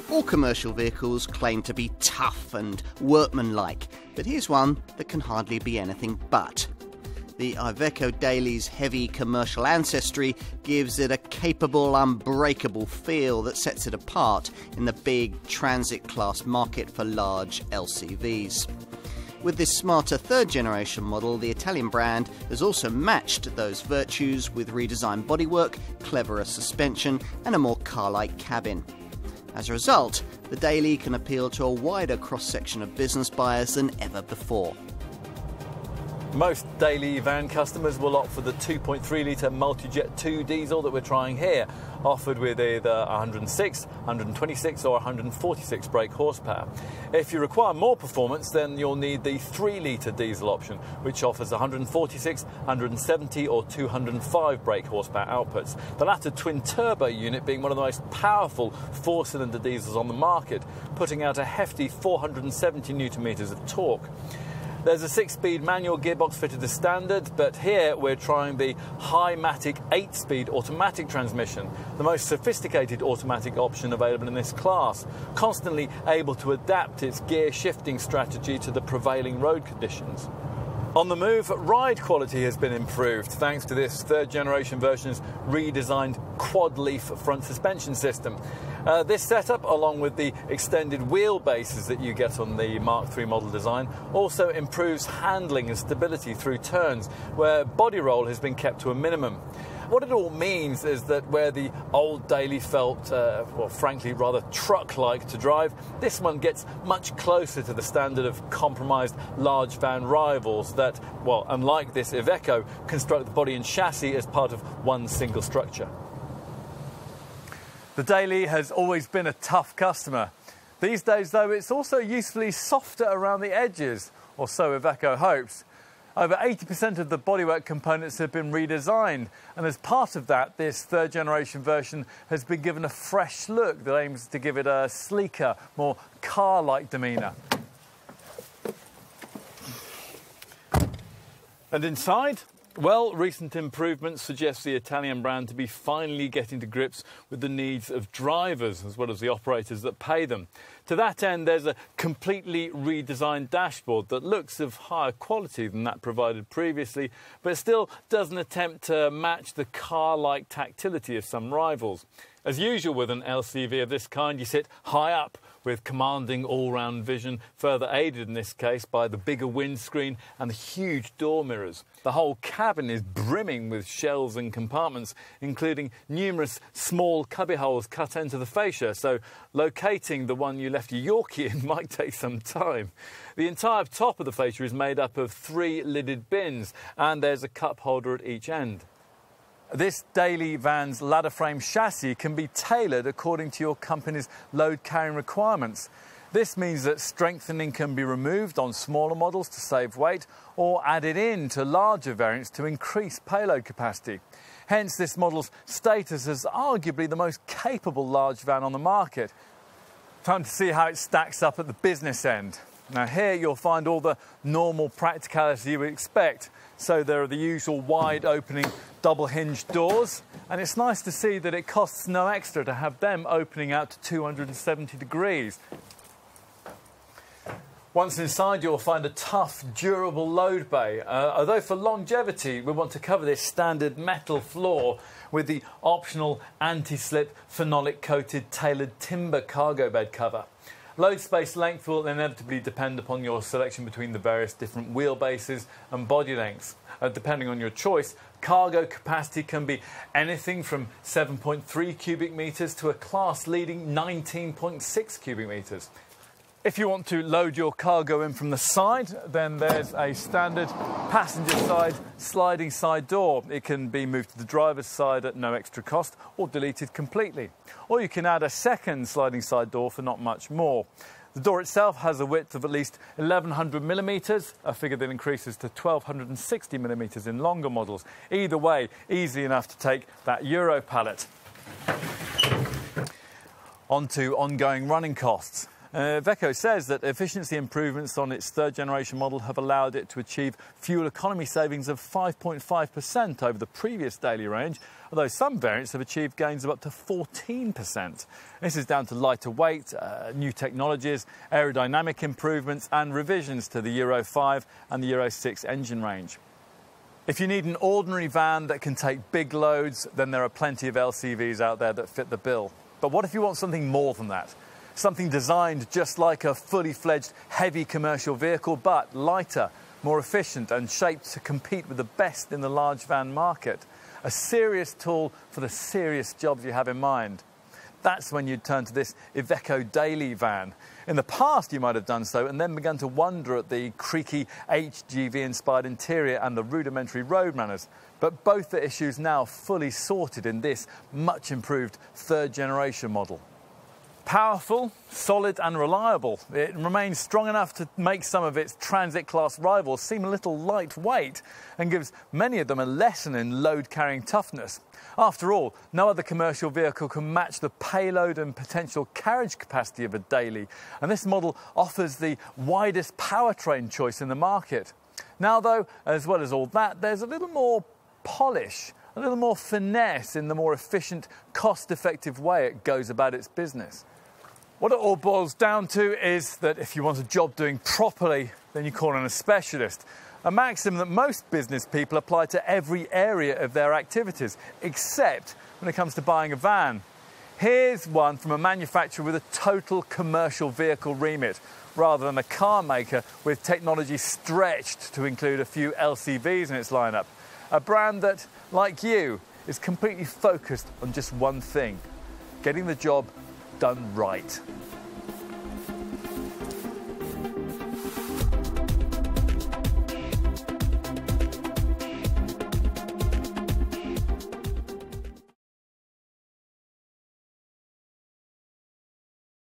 All commercial vehicles claim to be tough and workmanlike, but here's one that can hardly be anything but. The Iveco Daily's heavy commercial ancestry gives it a capable, unbreakable feel that sets it apart in the big transit-class market for large LCVs. With this smarter third-generation model, the Italian brand has also matched those virtues with redesigned bodywork, cleverer suspension and a more car-like cabin. As a result, the Daily can appeal to a wider cross-section of business buyers than ever before. Most Daily van customers will opt for the 2.3-litre Multijet 2 diesel that we're trying here, offered with either 106, 126 or 146 brake horsepower. If you require more performance, then you'll need the 3-litre diesel option, which offers 146, 170 or 205 brake horsepower outputs. The latter twin-turbo unit being one of the most powerful 4-cylinder diesels on the market, putting out a hefty 470 newton-metres of torque. There's a 6-speed manual gearbox fitted as standard, but here we're trying the Highmatic 8-speed automatic transmission, the most sophisticated automatic option available in this class, constantly able to adapt its gear shifting strategy to the prevailing road conditions. On the move, ride quality has been improved thanks to this third-generation version's redesigned quad-leaf front suspension system. This setup, along with the extended wheelbases that you get on the Mark III model design, also improves handling and stability through turns, where body roll has been kept to a minimum. What it all means is that where the old Daily felt, well, frankly, rather truck-like to drive, this one gets much closer to the standard of compromised large van rivals that, well, unlike this Iveco, construct the body and chassis as part of one single structure. The Daily has always been a tough customer. These days, though, it's also usefully softer around the edges, or so Iveco hopes. Over 80% of the bodywork components have been redesigned, and as part of that, this third-generation version has been given a fresh look that aims to give it a sleeker, more car-like demeanour. And inside? Well, recent improvements suggest the Italian brand to be finally getting to grips with the needs of drivers as well as the operators that pay them. To that end, there's a completely redesigned dashboard that looks of higher quality than that provided previously, but still doesn't attempt to match the car-like tactility of some rivals. As usual with an LCV of this kind, you sit high up with commanding all-round vision, further aided in this case by the bigger windscreen and the huge door mirrors. The whole cabin is brimming with shelves and compartments, including numerous small cubbyholes cut into the fascia, so locating the one you left your Yorkie in might take some time. The entire top of the fascia is made up of 3 lidded bins, and there's a cup holder at each end. This Daily van's ladder frame chassis can be tailored according to your company's load carrying requirements. This means that strengthening can be removed on smaller models to save weight or added in to larger variants to increase payload capacity. Hence, this model's status as arguably the most capable large van on the market. Time to see how it stacks up at the business end. Now here you'll find all the normal practicality you would expect. So there are the usual wide opening double hinged doors, and it's nice to see that it costs no extra to have them opening out to 270 degrees. Once inside, you'll find a tough, durable load bay, although for longevity we want to cover this standard metal floor with the optional anti-slip phenolic coated tailored timber cargo bed cover. Load space length will inevitably depend upon your selection between the various different wheelbases and body lengths. Depending on your choice, cargo capacity can be anything from 7.3 cubic metres to a class-leading 19.6 cubic metres. If you want to load your cargo in from the side, then there's a standard passenger side sliding side door. It can be moved to the driver's side at no extra cost or deleted completely. Or you can add a second sliding side door for not much more. The door itself has a width of at least 1100 millimetres, a figure that increases to 1260 millimetres in longer models. Either way, easy enough to take that Euro pallet. On to ongoing running costs. Iveco says that efficiency improvements on its third generation model have allowed it to achieve fuel economy savings of 5.5% over the previous daily range, although some variants have achieved gains of up to 14%. This is down to lighter weight, new technologies, aerodynamic improvements and revisions to the Euro 5 and the Euro 6 engine range. If you need an ordinary van that can take big loads, then there are plenty of LCVs out there that fit the bill. But what if you want something more than that? Something designed just like a fully fledged heavy commercial vehicle, but lighter, more efficient and shaped to compete with the best in the large van market. A serious tool for the serious jobs you have in mind. That's when you'd turn to this Iveco Daily van. In the past you might have done so and then begun to wonder at the creaky HGV-inspired interior and the rudimentary road manners. But both are issues now fully sorted in this much improved third generation model. Powerful, solid and reliable, it remains strong enough to make some of its transit-class rivals seem a little lightweight and gives many of them a lesson in load-carrying toughness. After all, no other commercial vehicle can match the payload and potential carriage capacity of a Daily, and this model offers the widest powertrain choice in the market. Now though, as well as all that, there's a little more polish, a little more finesse in the more efficient, cost-effective way it goes about its business. What it all boils down to is that if you want a job doing properly, then you call in a specialist. A maxim that most business people apply to every area of their activities, except when it comes to buying a van. Here's one from a manufacturer with a total commercial vehicle remit, rather than a car maker with technology stretched to include a few LCVs in its lineup. A brand that, like you, is completely focused on just one thing: getting the job done right.